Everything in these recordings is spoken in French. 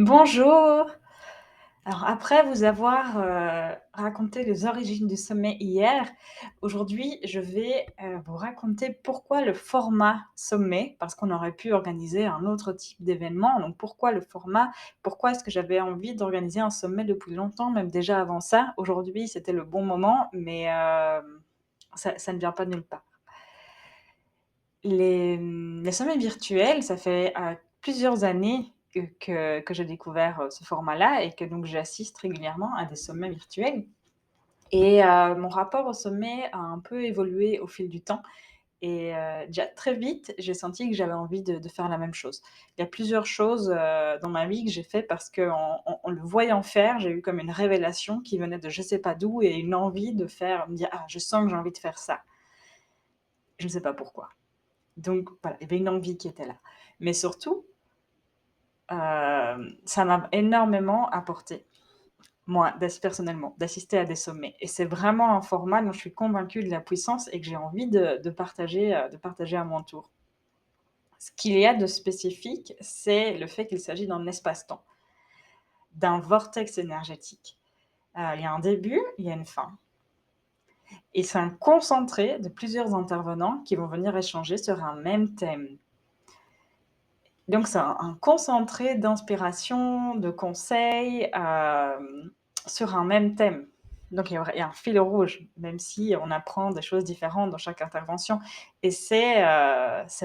Bonjour. Alors après vous avoir, raconté les origines du sommet hier, aujourd'hui je vais, vous raconter pourquoi le format sommet, parce qu'on aurait pu organiser un autre type d'événement, donc pourquoi le format? Pourquoi est-ce que j'avais envie d'organiser un sommet depuis longtemps, même déjà avant ça? Aujourd'hui, c'était le bon moment, mais ça ne vient pas de nulle part. Les sommets virtuels, ça fait, plusieurs années que j'ai découvert, ce format-là et que donc j'assiste régulièrement à des sommets virtuels et mon rapport au sommet a un peu évolué au fil du temps et déjà très vite, j'ai senti que j'avais envie de faire la même chose. Il y a plusieurs choses, dans ma vie que j'ai fait parce qu'en le voyant faire, j'ai eu comme une révélation qui venait de je sais pas d'où et une envie de faire, me dire: «Ah, je sens que j'ai envie de faire ça». Je ne sais pas pourquoi. Donc voilà, il y avait une envie qui était là. Mais surtout, ça m'a énormément apporté, moi, personnellement, d'assister à des sommets et c'est vraiment un format dont je suis convaincue de la puissance et que j'ai envie de partager à mon tour. Ce qu'il y a de spécifique, c'est le fait qu'il s'agit d'un espace-temps, d'un vortex énergétique. Il y a un début, il y a une fin et c'est un concentré de plusieurs intervenants qui vont venir échanger sur un même thème. Donc c'est un concentré d'inspiration, de conseils, sur un même thème. Donc il y a un fil rouge, même si on apprend des choses différentes dans chaque intervention et c'est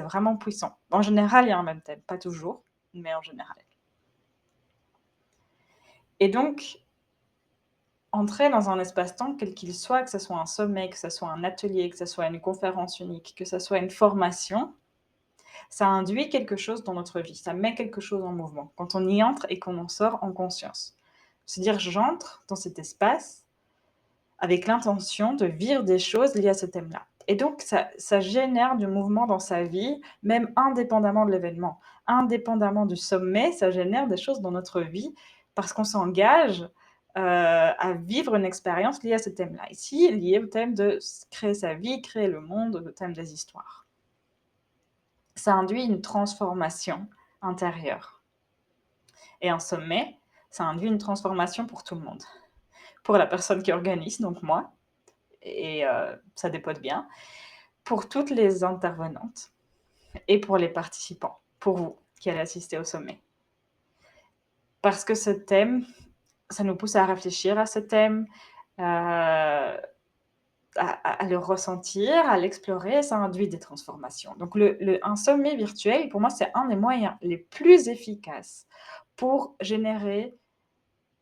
vraiment puissant. En général, il y a un même thème, pas toujours, mais en général. Et donc, entrer dans un espace-temps, quel qu'il soit, que ce soit un sommet, que ce soit un atelier, que ce soit une conférence unique, que ce soit une formation, ça induit quelque chose dans notre vie, ça met quelque chose en mouvement, quand on y entre et qu'on en sort en conscience. Se dire: «J'entre dans cet espace avec l'intention de vivre des choses liées à ce thème-là» et donc ça génère du mouvement dans sa vie, même indépendamment de l'événement. Indépendamment du sommet, ça génère des choses dans notre vie parce qu'on s'engage, à vivre une expérience liée à ce thème-là. Ici, lié au thème de créer sa vie, créer le monde, le thème des histoires. Ça induit une transformation intérieure et un sommet, ça induit une transformation pour tout le monde. Pour la personne qui organise, donc moi et ça dépote bien, pour toutes les intervenantes et pour les participants, pour vous qui allez assister au sommet. Parce que ce thème, ça nous pousse à réfléchir à ce thème, à le ressentir, à l'explorer, ça induit des transformations. Donc un sommet virtuel, pour moi, c'est un des moyens les plus efficaces pour générer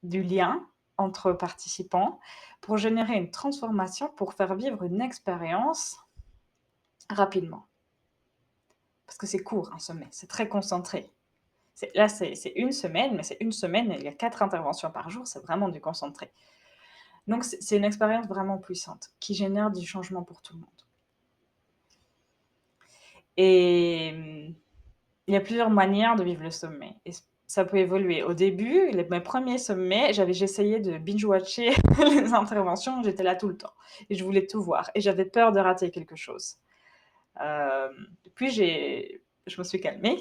du lien entre participants, pour générer une transformation, pour faire vivre une expérience rapidement. Parce que c'est court un sommet, c'est très concentré. C'est une semaine, mais c'est une semaine, il y a 4 interventions par jour, c'est vraiment du concentré. Donc c'est une expérience vraiment puissante qui génère du changement pour tout le monde. Et il y a plusieurs manières de vivre le sommet et ça peut évoluer. Au début, mes premiers sommets, j'essayais de binge watcher les interventions, j'étais là tout le temps et je voulais tout voir et j'avais peur de rater quelque chose. Puis je me suis calmée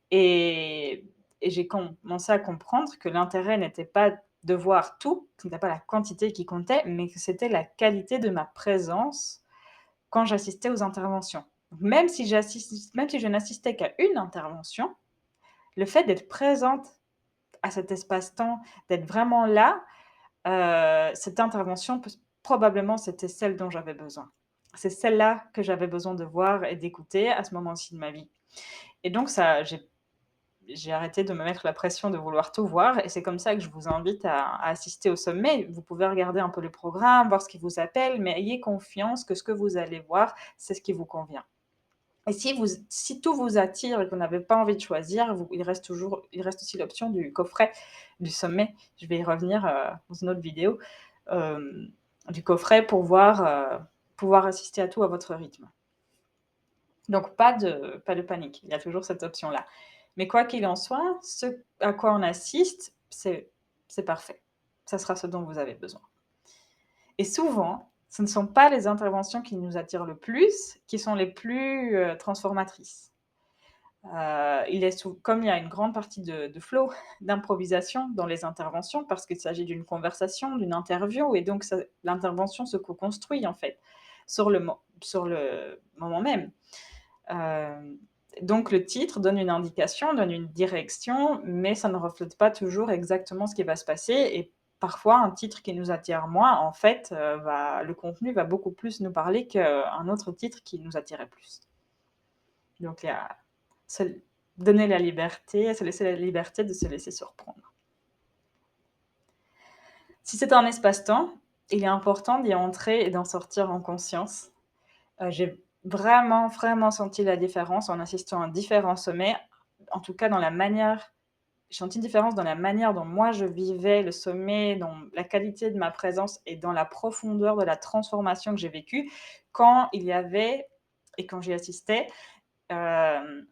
et j'ai commencé à comprendre que l'intérêt n'était pas de voir tout, ce n'était pas la quantité qui comptait, mais que c'était la qualité de ma présence quand j'assistais aux interventions. Même si je n'assistais qu'à une intervention, le fait d'être présente à cet espace-temps, d'être vraiment là, cette intervention probablement c'était celle dont j'avais besoin. C'est celle-là que j'avais besoin de voir et d'écouter à ce moment-ci de ma vie et donc ça j'ai arrêté de me mettre la pression de vouloir tout voir et c'est comme ça que je vous invite à assister au sommet. Vous pouvez regarder un peu le programme, voir ce qui vous appelle, mais ayez confiance que ce que vous allez voir, c'est ce qui vous convient. Et si tout vous attire et que vous n'avez pas envie de choisir, il reste aussi l'option du coffret du sommet. Je vais y revenir, dans une autre vidéo, du coffret pour pouvoir assister à tout à votre rythme. Donc pas de panique, il y a toujours cette option-là. Mais quoi qu'il en soit, ce à quoi on assiste, c'est parfait. Ça sera ce dont vous avez besoin. Et souvent, ce ne sont pas les interventions qui nous attirent le plus, qui sont les plus, transformatrices. Comme il y a une grande partie de flow, d'improvisation dans les interventions, parce qu'il s'agit d'une conversation, d'une interview et donc l'intervention se co-construit, en fait, sur le moment même. Heu, donc le titre donne une indication, donne une direction, mais ça ne reflète pas toujours exactement ce qui va se passer et parfois un titre qui nous attire moins, en fait, le contenu va beaucoup plus nous parler qu'un autre titre qui nous attirait plus. Donc il y a se donner la liberté, se laisser la liberté de se laisser surprendre. Si c'est un espace-temps, il est important d'y entrer et d'en sortir en conscience. J'ai vraiment, vraiment senti la différence en assistant à différents sommets, en tout cas dans la manière j'ai senti une différence dans la manière dont moi je vivais le sommet, dans la qualité de ma présence et dans la profondeur de la transformation que j'ai vécue quand il y avait et quand j'y assistais, hem,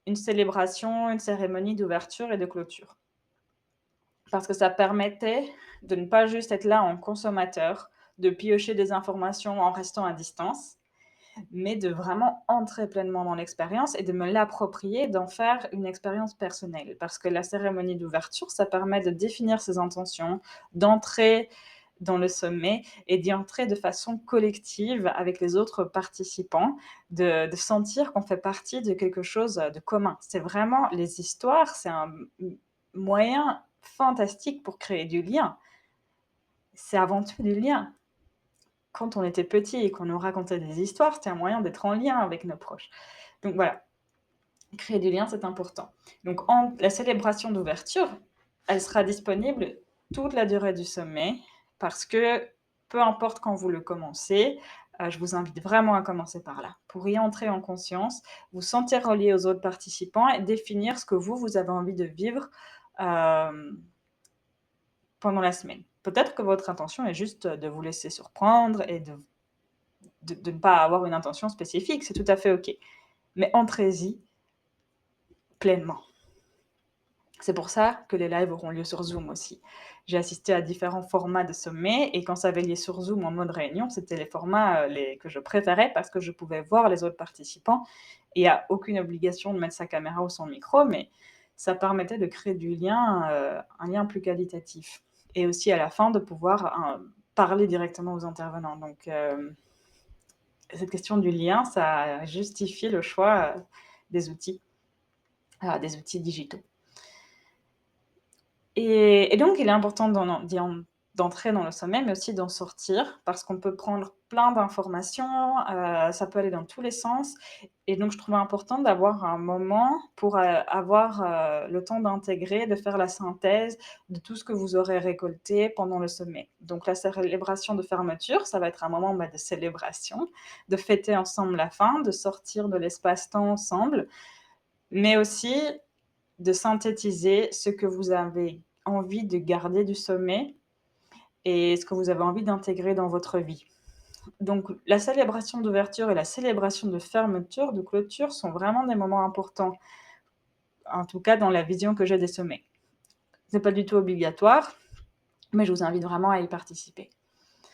une célébration, une cérémonie d'ouverture et de clôture. Parce que ça permettait de ne pas juste être là en consommateur, de piocher des informations en restant à distance, mais de vraiment entrer pleinement dans l'expérience et de me l'approprier, d'en faire une expérience personnelle. Parce que la cérémonie d'ouverture, ça permet de définir ses intentions, d'entrer dans le sommet et d'y entrer de façon collective avec les autres participants, de sentir qu'on fait partie de quelque chose de commun. C'est vraiment les histoires, c'est un moyen fantastique pour créer du lien. C'est avant tout du lien. Quand on était petit et qu'on nous racontait des histoires, c'était un moyen d'être en lien avec nos proches. Donc voilà, créer du lien, c'est important. Donc la célébration d'ouverture, elle sera disponible toute la durée du sommet parce que peu importe quand vous le commencez, je vous invite vraiment à commencer par là. Pour y entrer en conscience, vous sentir relié aux autres participants et définir ce que vous avez envie de vivre pendant la semaine. Peut-être que votre intention est juste de vous laisser surprendre et de ne pas avoir une intention spécifique, c'est tout à fait OK. Mais entrez-y pleinement. C'est pour ça que les lives auront lieu sur Zoom aussi. J'ai assisté à différents formats de sommets et quand ça avait lieu sur Zoom en mode réunion, c'était les formats que je préférais parce que je pouvais voir les autres participants. Et il n'y a aucune obligation de mettre sa caméra ou son micro, mais ça permettait de créer du lien, un lien plus qualitatif. Et aussi à la fin de pouvoir parler directement aux intervenants. Donc cette question du lien, ça a justifié le choix des des outils digitaux. Et donc, il est important d'entrer dans le sommet, mais aussi d'en sortir, parce qu'on peut prendre plein d'informations, ça peut aller dans tous les sens. Et donc, je trouvais important d'avoir un moment pour avoir le temps d'intégrer, de faire la synthèse de tout ce que vous aurez récolté pendant le sommet. Donc, la célébration de fermeture, ça va être un moment de célébration, de fêter ensemble la fin, de sortir de l'espace-temps ensemble, mais aussi de synthétiser ce que vous avez envie de garder du sommet et ce que vous avez envie d'intégrer dans votre vie. Donc la célébration d'ouverture et la célébration de fermeture, de clôture sont vraiment des moments importants, en tout cas dans la vision que j'ai des sommets. C'est pas du tout obligatoire, mais je vous invite vraiment à y participer,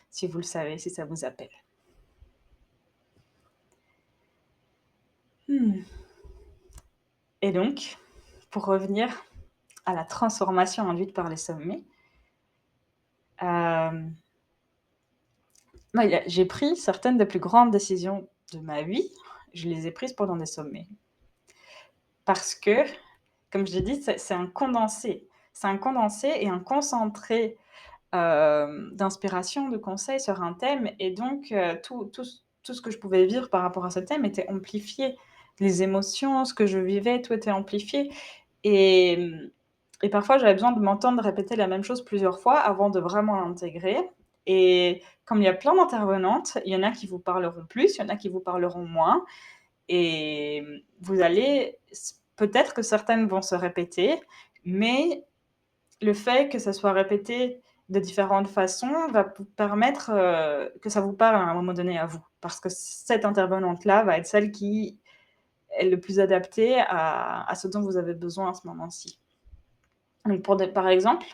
si vous le savez, si ça vous appelle. Mmh. Et donc, pour revenir à la transformation induite par les sommets, hem moi, j'ai pris certaines des plus grandes décisions de ma vie, je les ai prises pendant des sommets. Parce que, comme je l'ai dit, c'est un condensé. C'est un condensé et un concentré, d'inspiration, de conseils sur un thème et donc tout ce que je pouvais vivre par rapport à ce thème était amplifié. Les émotions, ce que je vivais, tout était amplifié et parfois j'avais besoin de m'entendre répéter la même chose plusieurs fois avant de vraiment l'intégrer et comme il y a plein d'intervenantes, il y en a qui vous parleront plus, il y en a qui vous parleront moins et vous allez peut-être que certaines vont se répéter, mais le fait que ça soit répété de différentes façons va vous permettre, que ça vous parle à un moment donné à vous. Parce que cette intervenante-là va être celle qui est le plus adaptée à ce dont vous avez besoin à ce moment-ci. Donc par exemple,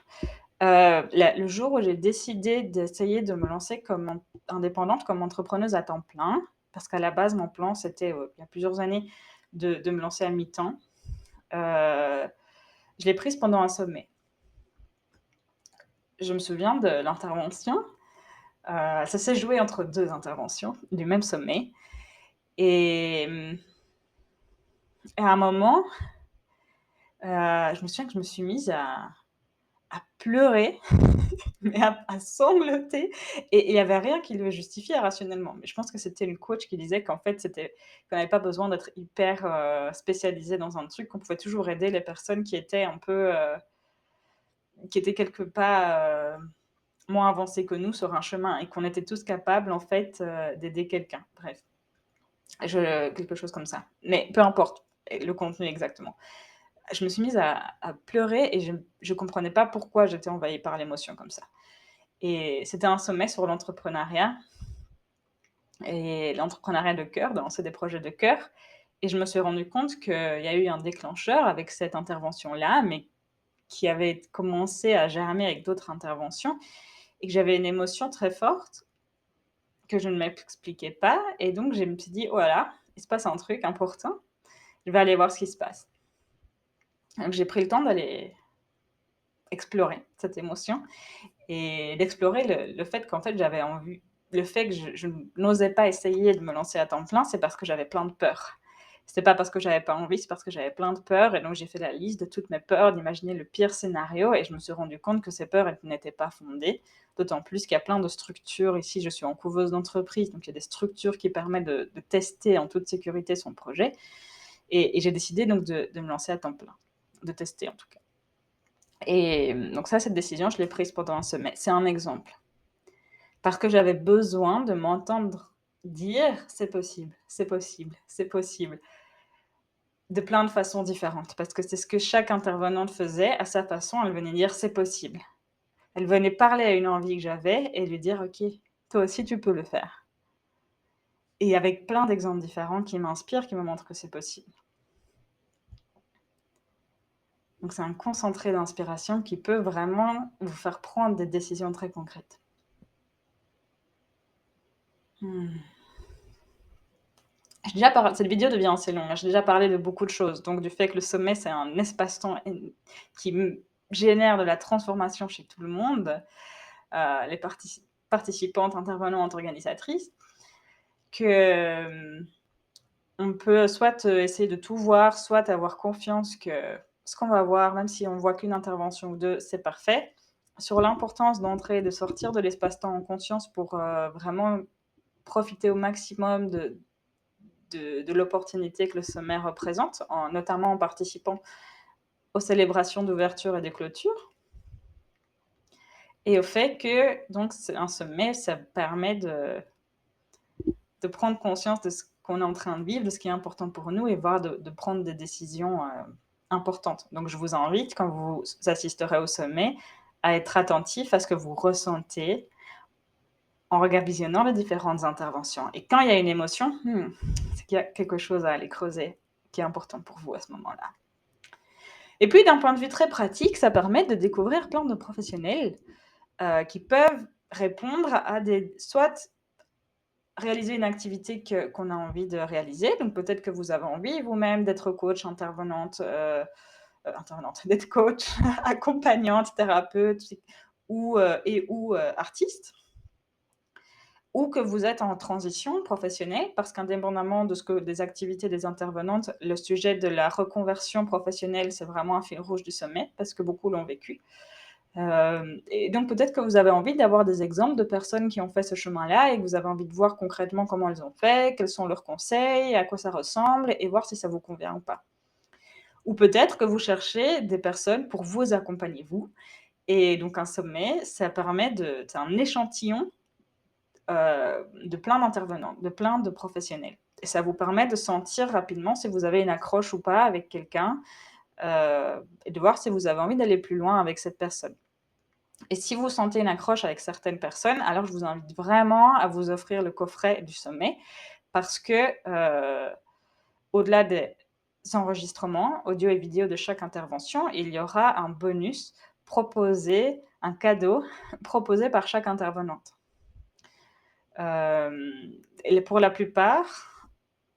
le jour où j'ai décidé d'essayer de me lancer comme indépendante, comme entrepreneuse à temps plein, parce qu'à la base mon plan c'était, il y a plusieurs années, de me lancer à mi-temps. Je l'ai prise pendant un sommet. Je me souviens de l'intervention, ça s'est joué entre 2 interventions du même sommet et à un moment, je me souviens que je me suis mise à pleurer, mais à sangloter et il y avait rien qui le justifiait rationnellement. Mais je pense que c'était une coach qui disait qu'en fait, qu'on n'avait pas besoin d'être hyper, spécialisé dans un truc, qu'on pouvait toujours aider les personnes qui étaient un peu, qui étaient quelque pas, moins avancées que nous sur un chemin et qu'on était tous capables en fait, d'aider quelqu'un. Bref, quelque chose comme ça. Mais peu importe, le contenu exactement. Je me suis mise à pleurer et je comprenais pas pourquoi j'étais envahie par l'émotion comme ça. Et c'était un sommet sur l'entrepreneuriat et l'entrepreneuriat de cœur, de lancer des projets de cœur. Et je me suis rendu compte qu'il y a eu un déclencheur avec cette intervention-là, mais qui avait commencé à germer avec d'autres interventions et que j'avais une émotion très forte que je ne m'expliquais pas. Et donc, je me suis dit, oh là là, il se passe un truc important, je vais aller voir ce qui se passe. Donc, j'ai pris le temps d'aller explorer cette émotion et d'explorer le fait qu'en fait, j'avais envie, le fait que je n'osais pas essayer de me lancer à temps plein, c'est parce que j'avais plein de peurs. C'était pas parce que j'avais pas envie, c'est parce que j'avais plein de peurs et donc j'ai fait la liste de toutes mes peurs, d'imaginer le pire scénario et je me suis rendu compte que ces peurs, elles n'étaient pas fondées. D'autant plus qu'il y a plein de structures. Ici, je suis en couveuse d'entreprise, donc il y a des structures qui permettent de tester en toute sécurité son projet. Et j'ai décidé donc de me lancer à temps plein, de tester en tout cas. Et donc ça, cette décision, je l'ai prise pendant un sommet. C'est un exemple. Parce que j'avais besoin de m'entendre dire: «C'est possible, c'est possible, c'est possible», de plein de façons différentes. Parce que c'est ce que chaque intervenante faisait à sa façon. Elle venait dire: «C'est possible». Elle venait parler à une envie que j'avais et lui dire: «OK, toi aussi tu peux le faire». Et avec plein d'exemples différents qui m'inspirent, qui me montrent que c'est possible. Donc c'est un concentré d'inspiration qui peut vraiment vous faire prendre des décisions très concrètes. Mmh. J'ai déjà parlé, cette vidéo devient assez longue, hein. J'ai déjà parlé de beaucoup de choses, donc du fait que le sommet, c'est un espace-temps qui génère de la transformation chez tout le monde, les participantes, intervenantes, organisatrices, que, on peut soit, essayer de tout voir, soit avoir confiance que ce qu'on va voir, même si on voit qu'une intervention ou 2, c'est parfait. Sur l'importance d'entrer et de sortir de l'espace-temps en conscience pour, vraiment profiter au maximum de l'opportunité que le sommet représente, notamment en participant aux célébrations d'ouverture et de clôture. Et au fait que donc c'est un sommet, ça permet de prendre conscience de ce qu'on est en train de vivre, de ce qui est important pour nous et voire de prendre des décisions importantes. Donc je vous invite, quand vous assisterez au sommet, à être attentif à ce que vous ressentez en visionnant les différentes interventions. Et quand il y a une émotion, c'est qu'il y a quelque chose à aller creuser qui est important pour vous à ce moment-là. Et puis, d'un point de vue très pratique, ça permet de découvrir plein de professionnels qui peuvent répondre à soit réaliser une activité qu'on a envie de réaliser. Donc, peut-être que vous avez envie vous-même d'être coach, d'être coach, accompagnante, thérapeute ou artiste. Ou que vous êtes en transition professionnelle, parce qu'indépendamment de ce que des activités des intervenantes, le sujet de la reconversion professionnelle, c'est vraiment un fil rouge du sommet, parce que beaucoup l'ont vécu. Et donc peut-être que vous avez envie d'avoir des exemples de personnes qui ont fait ce chemin-là et que vous avez envie de voir concrètement comment elles ont fait, quels sont leurs conseils, à quoi ça ressemble et voir si ça vous convient ou pas. Ou peut-être que vous cherchez des personnes pour vous accompagner vous. Et donc un sommet, ça permet c'est un échantillon de plein d'intervenants, de plein de professionnels. Et ça vous permet de sentir rapidement si vous avez une accroche ou pas avec quelqu'un, et de voir si vous avez envie d'aller plus loin avec cette personne. Et si vous sentez une accroche avec certaines personnes, alors je vous invite vraiment à vous offrir le coffret du sommet parce que, au-delà des enregistrements audio et vidéo de chaque intervention, il y aura un bonus proposé, un cadeau proposé par chaque intervenante. Et pour la plupart,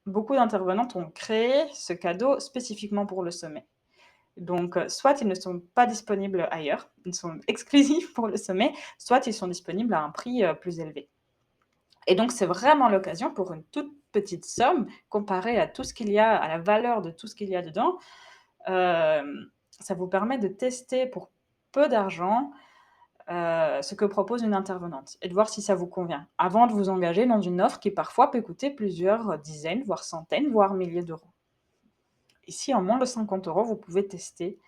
beaucoup d'intervenantes ont créé ce cadeau spécifiquement pour le sommet. Donc, soit ils ne sont pas disponibles ailleurs, ils sont exclusifs pour le sommet, soit ils sont disponibles à un prix, plus élevé. Et donc c'est vraiment l'occasion pour une toute petite somme, comparée à tout ce qu'il y a, à la valeur de tout ce qu'il y a dedans, ça vous permet de tester pour peu d'argent, ce que propose une intervenante et de voir si ça vous convient, avant de vous engager dans une offre qui parfois peut coûter plusieurs dizaines, voire centaines, voire milliers d'euros. Ici, en moins de 50 €, vous pouvez tester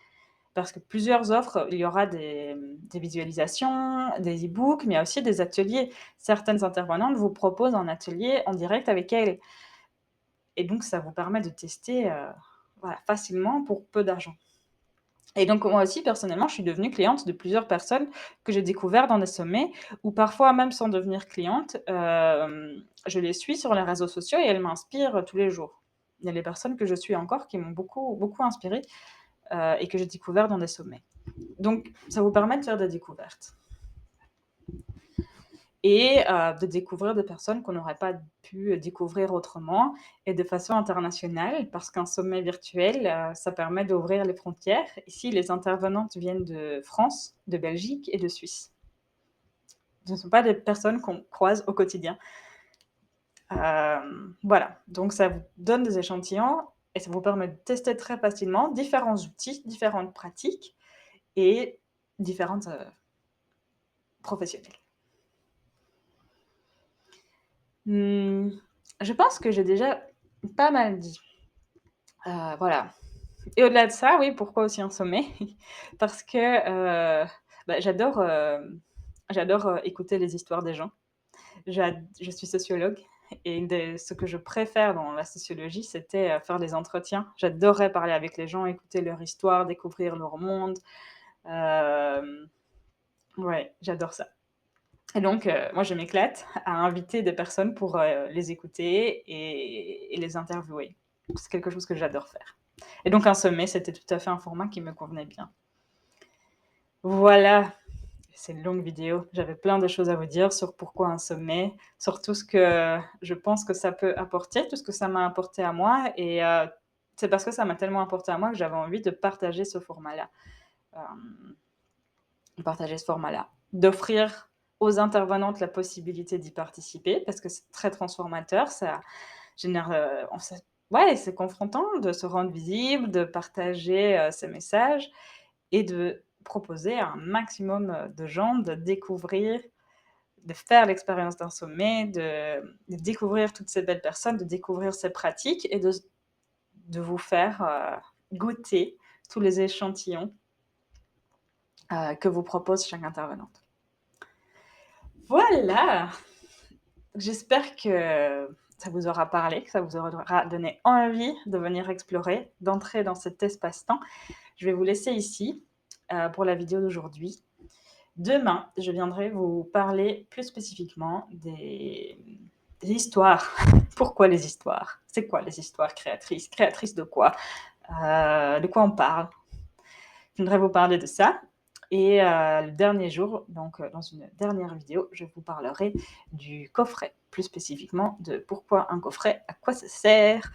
parce que plusieurs offres, il y aura des visualisations, des e-books, mais il y a aussi des ateliers. Certaines intervenantes vous proposent un atelier en direct avec elles et donc ça vous permet de tester, voilà, facilement pour peu d'argent. Et donc moi aussi, personnellement, je suis devenue cliente de plusieurs personnes que j'ai découvert dans des sommets ou parfois même sans devenir cliente, je les suis sur les réseaux sociaux et elles m'inspirent tous les jours. Il y a des personnes que je suis encore qui m'ont beaucoup, beaucoup inspirée, et que j'ai découvert dans des sommets. Donc ça vous permet de faire des découvertes et de découvrir des personnes qu'on n'aurait pas pu découvrir autrement et de façon internationale parce qu'un sommet virtuel, ça permet d'ouvrir les frontières. Ici, les intervenantes viennent de France, de Belgique et de Suisse. Ce ne sont pas des personnes qu'on croise au quotidien. Voilà, donc ça vous donne des échantillons et ça vous permet de tester très facilement différents outils, différentes pratiques et différentes, professionnels. Mmh, je pense que j'ai déjà pas mal dit. Voilà et au-delà de ça, oui, pourquoi aussi un sommet? Parce que, bah, j'adore, écouter les histoires des gens. Je suis sociologue et ce que je préfère dans la sociologie, c'était, faire des entretiens. J'adorais parler avec les gens, écouter leur histoire, découvrir leur monde. Hem, ouais, j'adore ça. Et donc, moi, je m'éclate à inviter des personnes pour, les écouter et les interviewer. C'est quelque chose que j'adore faire. Et donc un sommet, c'était tout à fait un format qui me convenait bien. Voilà, c'est une longue vidéo. J'avais plein de choses à vous dire sur pourquoi un sommet, sur tout ce que je pense que ça peut apporter, tout ce que ça m'a apporté à moi et c'est parce que ça m'a tellement apporté à moi que j'avais envie de partager ce format-là. Hem Partager ce format-là. D'offrir aux intervenantes la possibilité d'y participer parce que c'est très transformateur, ça génère, on sait ouais, c'est confrontant de se rendre visible, de partager, ses messages et de proposer à un maximum, de gens de découvrir, de faire l'expérience d'un sommet, de découvrir toutes ces belles personnes, de découvrir ces pratiques et de vous faire, goûter tous les échantillons, que vous propose chaque intervenante. Voilà! J'espère que ça vous aura parlé, que ça vous aura donné envie de venir explorer, d'entrer dans cet espace-temps. Je vais vous laisser ici, pour la vidéo d'aujourd'hui. Demain, je viendrai vous parler plus spécifiquement des histoires. Pourquoi les histoires? C'est quoi les histoires créatrices? Créatrices de quoi? De quoi on parle? Je voudrais vous parler de ça et le dernier jour, donc dans une dernière vidéo, je vous parlerai du coffret, plus spécifiquement de pourquoi un coffret, à quoi ça sert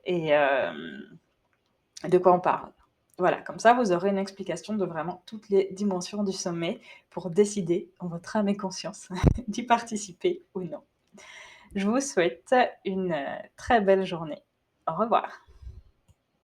et de quoi on parle. Voilà, comme ça, vous aurez une explication de vraiment toutes les dimensions du sommet pour décider en votre âme et conscience d'y participer ou non. Je vous souhaite une très belle journée. Au revoir.